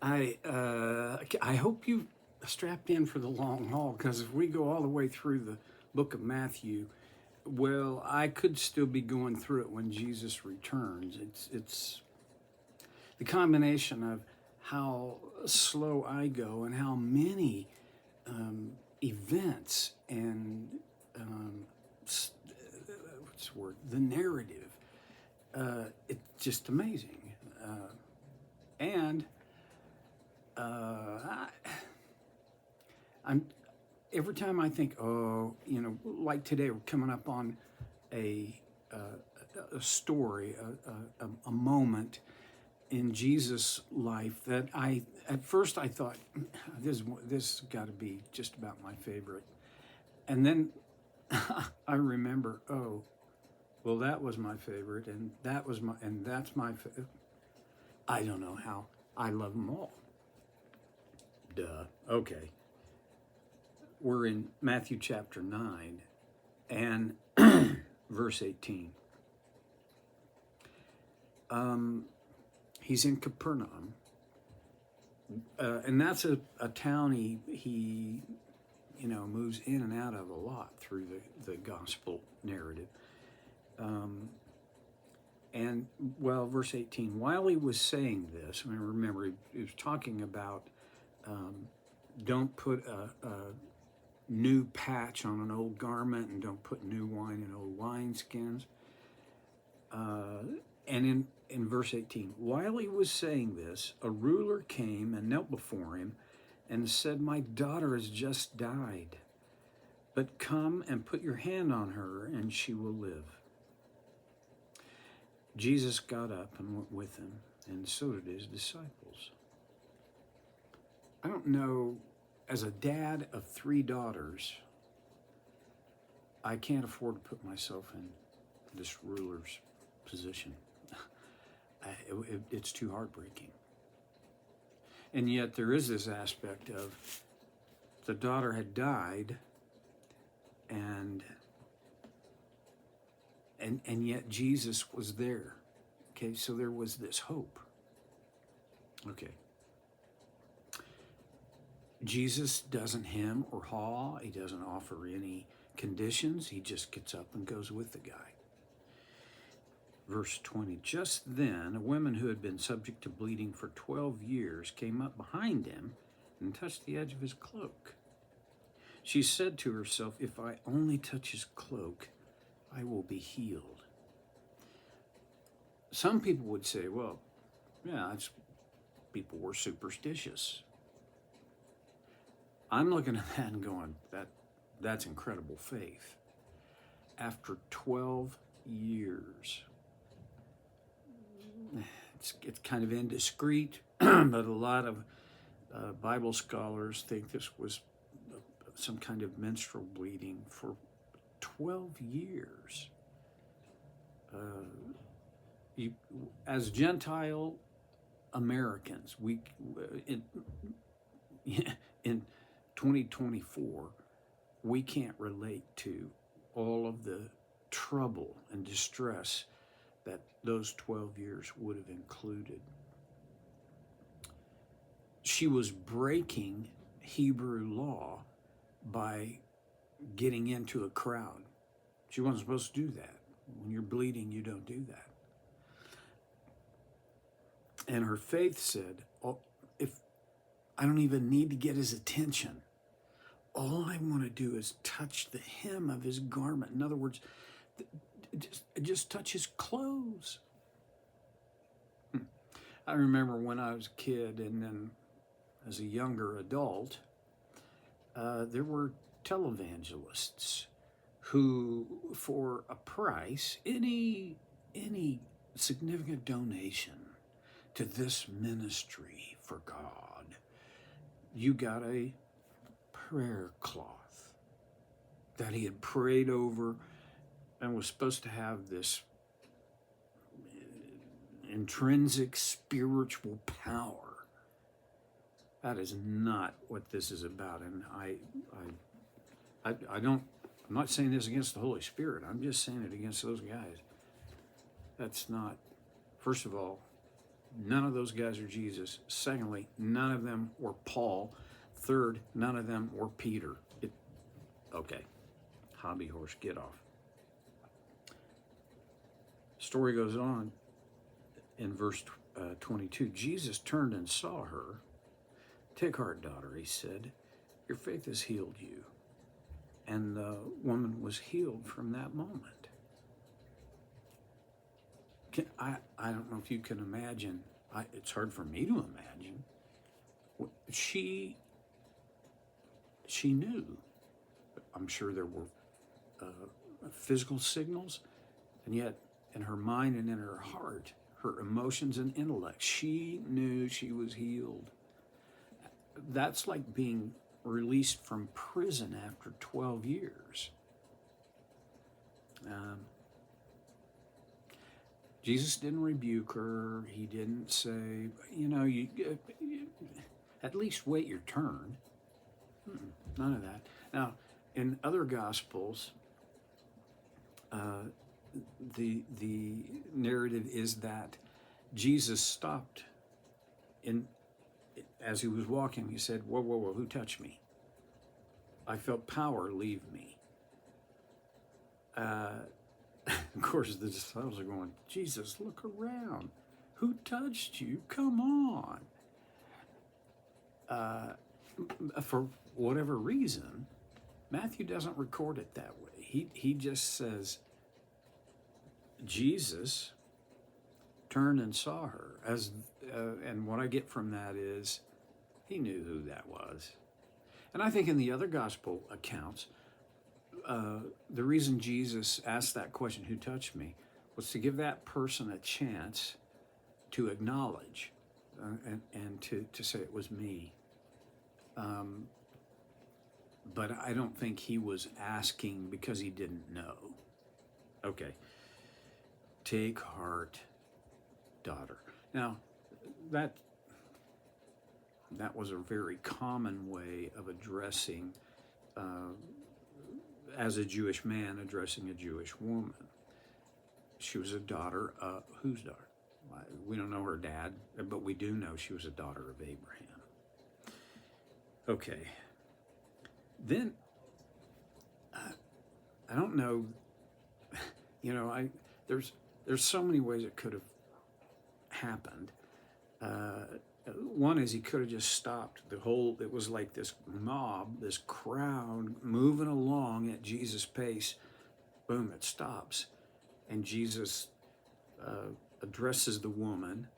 I hope you strapped in for the long haul, because if we go all the way through the book of Matthew, well, I could still be going through it when Jesus returns. It's the combination of how slow I go and how many events and um, what's the word? The narrative. It's just amazing. And I, I'm every time I think, oh, like today, we're coming up on a a story, a moment in Jesus' life that at first I thought this got to be just about my favorite, and then I remember, oh, well, that was my favorite, and that's my. I don't know how I love them all. Duh. Okay, we're in Matthew chapter 9 and verse 18. He's in Capernaum, and that's a town he moves in and out of a lot through the gospel narrative. And well, verse 18, while he was saying this, I mean, remember, he was talking about don't put a new patch on an old garment, and don't put new wine in old wineskins. And in verse 18, while he was saying this, a ruler came and knelt before him and said, my daughter has just died, but come and put your hand on her and she will live. Jesus got up and went with him, and so did his disciples. I don't know, as a dad of 3 daughters, I can't afford to put myself in this ruler's position. It's too heartbreaking. And yet there is this aspect of the daughter had died, and yet Jesus was there. Okay, so there was this hope. Okay. Jesus doesn't hem or haw. He doesn't offer any conditions. He just gets up and goes with the guy. Verse 20, just then a woman who had been subject to bleeding for 12 years came up behind him and touched the edge of his cloak. She said to herself, if I only touch his cloak, I will be healed. Some people would say, well, yeah, people were superstitious. I'm looking at that and going, that's incredible faith. After 12 years, it's kind of indiscreet, but a lot of Bible scholars think this was some kind of menstrual bleeding for 12 years. As Gentile Americans, in 2024, we can't relate to all of the trouble and distress that those 12 years would have included. She was breaking Hebrew law by getting into a crowd. She wasn't supposed to do that. When you're bleeding, you don't do that. And her faith said, oh, if I don't even need to get his attention, all I want to do is touch the hem of his garment. In other words, just touch his clothes. I remember when I was a kid, and then as a younger adult, there were televangelists who, for a price, any significant donation to this ministry for God, you got a prayer cloth that he had prayed over and was supposed to have this intrinsic spiritual power. That is not what this is about. And I'm not saying this against the Holy Spirit. I'm just saying it against those guys. That's not, first of all, none of those guys are Jesus. Secondly, none of them were Paul. Third, none of them were Peter. Okay, hobby horse, get off. Story goes on in verse 22. Jesus turned and saw her. Take heart, daughter, he said. Your faith has healed you. And the woman was healed from that moment. I don't know if you can imagine. It's hard for me to imagine. She knew. I'm sure there were physical signals, and yet in her mind and in her heart, her emotions and intellect, she knew she was healed. That's like being released from prison after 12 years. Jesus didn't rebuke her. He didn't say, you at least wait your turn. None of that. Now, in other Gospels, the narrative is that Jesus stopped as he was walking. He said, whoa, whoa, whoa, who touched me? I felt power leave me. Of course, the disciples are going, Jesus, look around. Who touched you? Come on. For whatever reason, Matthew doesn't record it that way. He just says, Jesus turned and saw her. And what I get from that is he knew who that was. And I think in the other gospel accounts, the reason Jesus asked that question, who touched me, was to give that person a chance to acknowledge and to say it was me. But I don't think he was asking because he didn't know. Okay. Take heart, daughter. Now, that was a very common way of addressing, as a Jewish man, addressing a Jewish woman. She was a daughter of, whose daughter? We don't know her dad, but we do know she was a daughter of Abraham. Okay. Then, I don't know, there's so many ways it could have happened. One is he could have just stopped it was like this mob, this crowd moving along at Jesus' pace. Boom, it stops. And Jesus addresses the woman,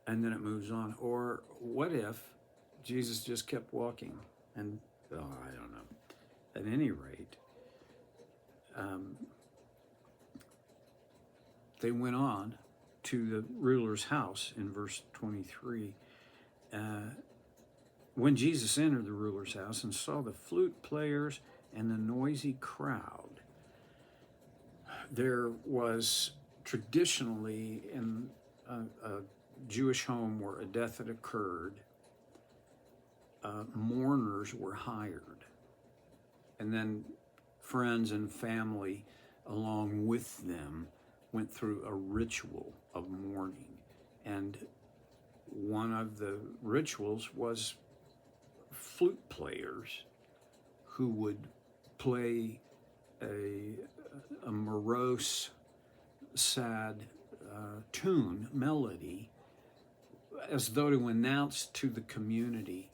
and then it moves on. Or what if Jesus just kept walking and, I don't know. At any rate, they went on to the ruler's house in verse 23. When Jesus entered the ruler's house and saw the flute players and the noisy crowd, there was traditionally in a Jewish home where a death had occurred, mourners were hired. And then friends and family along with them went through a ritual of mourning. And one of the rituals was flute players who would play a morose, sad tune, melody, as though to announce to the community,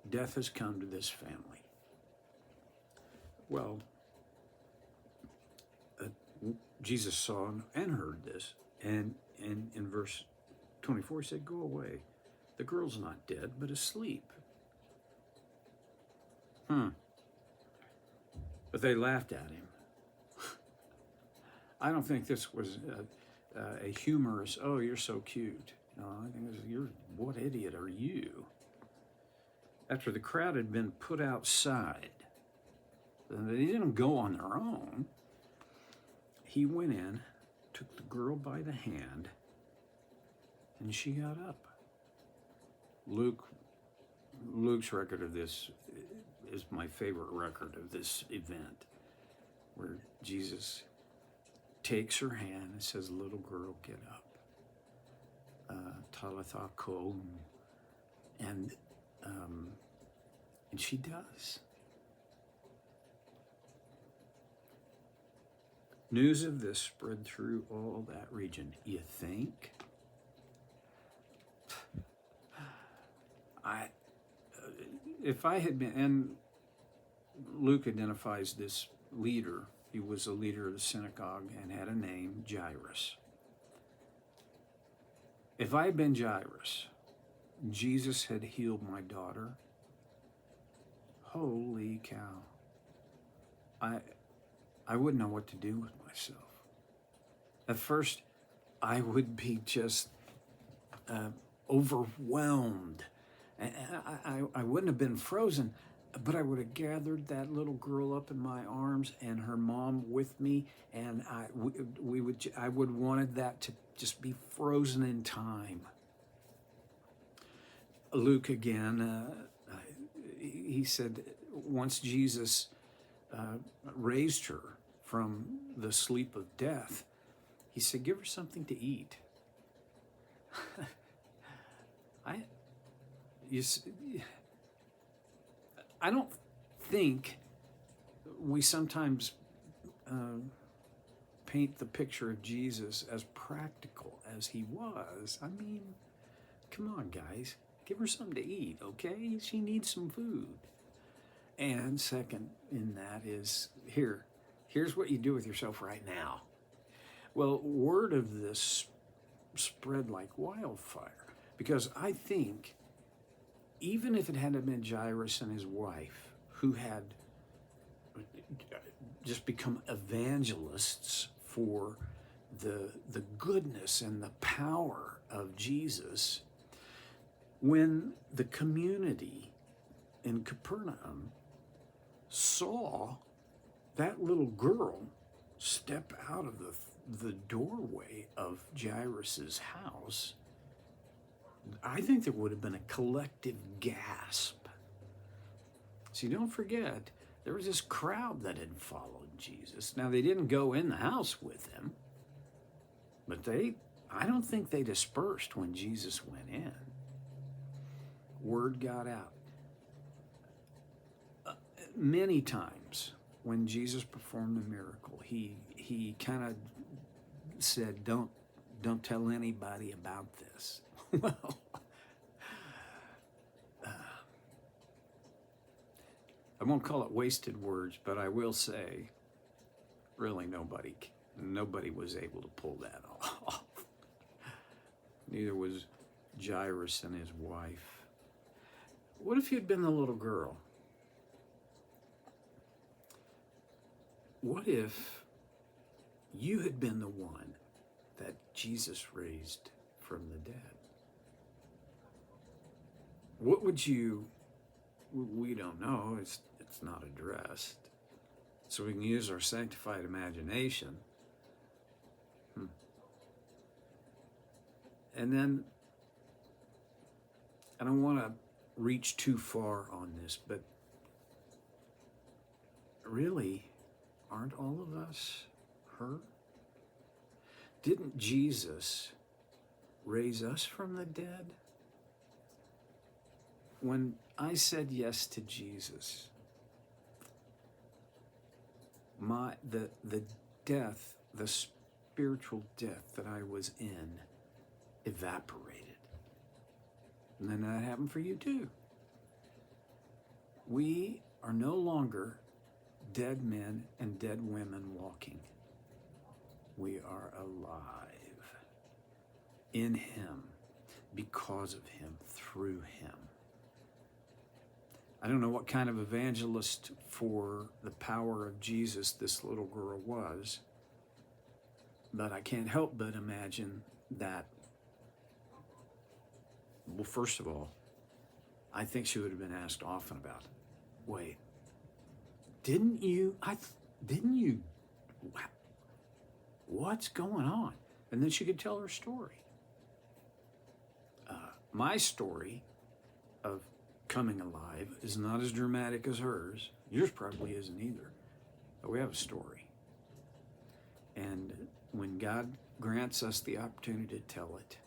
death has come to this family. Well, Jesus saw and heard this, and in verse 24 he said, go away. The girl's not dead, but asleep. But they laughed at him. I don't think this was a humorous, oh, you're so cute. No, I think this is, what idiot are you? After the crowd had been put outside, they didn't go on their own. He went in, took the girl by the hand, and she got up. Luke's record of this is my favorite record of this event, where Jesus takes her hand and says, little girl, get up. Talitha Kum, and she does. News of this spread through all that region. You think? If I had been, and Luke identifies this leader. He was a leader of the synagogue and had a name, Jairus. If I had been Jairus, Jesus had healed my daughter. Holy cow. I wouldn't know what to do with myself. At first, I would be just overwhelmed. I wouldn't have been frozen, but I would have gathered that little girl up in my arms and her mom with me, and I would wanted that to just be frozen in time. Luke again, he said once Jesus raised her from the sleep of death, he said, give her something to eat. I don't think we sometimes paint the picture of Jesus as practical as he was. I mean, come on, guys. Give her something to eat, okay? She needs some food. And second in that is, here's what you do with yourself right now. Well, word of this spread like wildfire, because I think even if it hadn't been Jairus and his wife who had just become evangelists for the goodness and the power of Jesus, when the community in Capernaum saw that little girl step out of the doorway of Jairus's house, I think there would have been a collective gasp. See, don't forget, there was this crowd that had followed Jesus. Now, they didn't go in the house with him, but I don't think they dispersed when Jesus went in. Word got out. Many times when Jesus performed a miracle, he kind of said, don't tell anybody about this. Well, I won't call it wasted words, but I will say, really nobody was able to pull that off. Neither was Jairus and his wife. What if you'd been the little girl? What if you had been the one that Jesus raised from the dead? What would you, we don't know, it's not addressed. So we can use our sanctified imagination. And then, I don't want to reach too far on this, but really, aren't all of us her? Didn't Jesus raise us from the dead? When I said yes to Jesus, the death, the spiritual death that I was in, evaporated. And then that happened for you too. We are no longer dead men and dead women walking. We are alive in him, because of him, through him. I don't know what kind of evangelist for the power of Jesus this little girl was, but I can't help but imagine that, well, first of all, I think she would have been asked often about, wait, didn't you, what's going on? And then she could tell her story. My story of coming alive is not as dramatic as hers. Yours probably isn't either. But we have a story. And when God grants us the opportunity to tell it,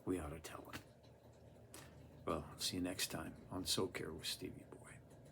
we ought to tell it. Well, see you next time on Soul Care with Stevie.